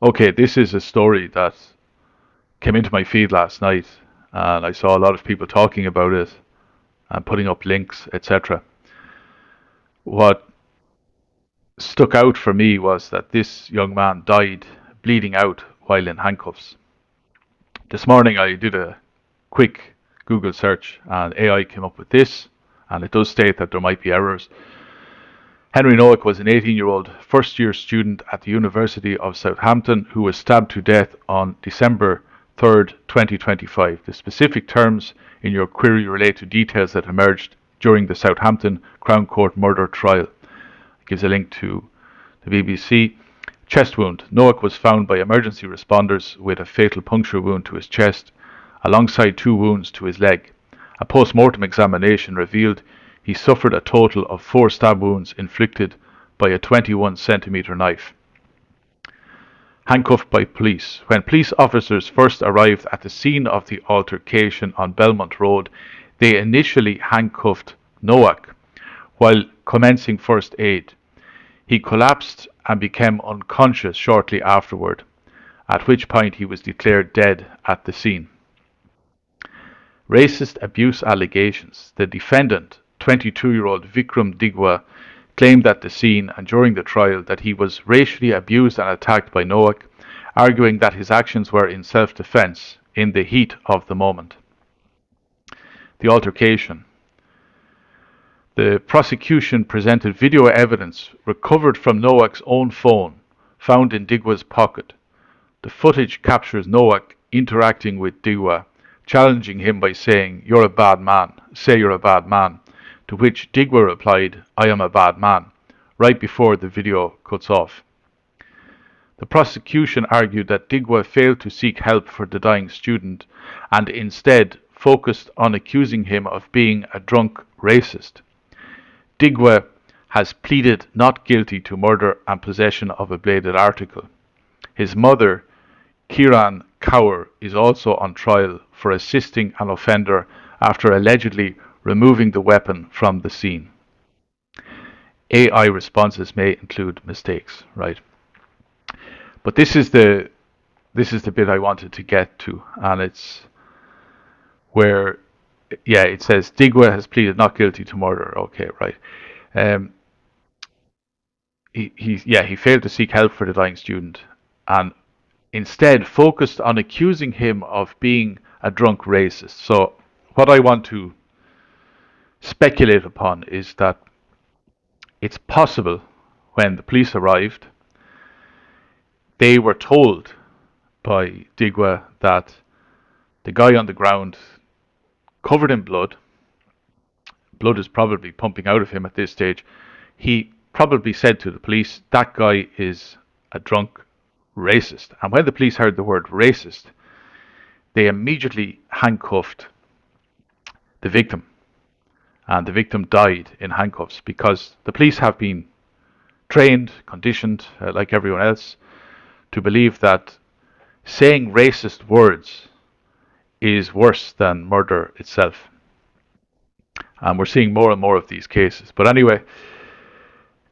Okay, this is a story that came into my feed last night, and I saw a lot of people talking about it and putting up links, etc. What stuck out for me was that this young man died bleeding out while in handcuffs. This morning I did a quick Google search and AI came up with this, and it does state that there might be errors. Henry Nowak was an 18-year-old first-year student at the University of Southampton who was stabbed to death on December 3rd, 2025. The specific terms in your query relate to details that emerged during the Southampton Crown Court murder trial. It gives a link to the BBC. Chest wound. Nowak was found by emergency responders with a fatal puncture wound to his chest, alongside two wounds to his leg. A post-mortem examination revealed he suffered a total of 4 stab wounds inflicted by a 21 centimeter knife. Handcuffed by police. When police officers first arrived at the scene of the altercation on Belmont Road, they initially handcuffed Nowak while commencing first aid. He collapsed and became unconscious shortly afterward, at which point he was declared dead at the scene. Racist abuse allegations. The defendant, 22-year-old Vikram Digwa, claimed at the scene and during the trial that he was racially abused and attacked by Nowak, arguing that his actions were in self-defense in the heat of the moment. The altercation. The prosecution presented video evidence recovered from Nowak's own phone, found in Digwa's pocket. The footage captures Nowak interacting with Digwa, challenging him by saying, "You're a bad man, say you're a bad man," to which Digwa replied, "I am a bad man," right before the video cuts off. The prosecution argued that Digwa failed to seek help for the dying student and instead focused on accusing him of being a drunk racist. Digwa has pleaded not guilty to murder and possession of a bladed article. His mother, Kiran Kaur, is also on trial for assisting an offender after allegedly removing the weapon from the scene. AI responses may include mistakes, right? But this is the bit I wanted to get to, and it's where, yeah, it says Digwa has pleaded not guilty to murder. Okay, right. Um, he failed to seek help for the dying student, and instead focused on accusing him of being a drunk racist. So what I want to speculate upon is that it's possible when the police arrived, they were told by Digwa that the guy on the ground, covered in blood, blood is probably pumping out of him at this stage, he probably said to the police, that guy is a drunk racist. And when the police heard the word racist, they immediately handcuffed the victim. And the victim died in handcuffs because the police have been trained, conditioned, like everyone else, to believe that saying racist words is worse than murder itself. And we're seeing more and more of these cases. But anyway,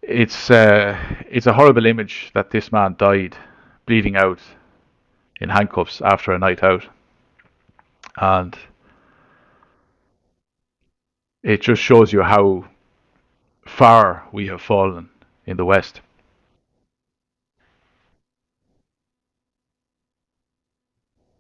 it's a horrible image that this man died bleeding out in handcuffs after a night out, and it just shows you how far we have fallen in the West.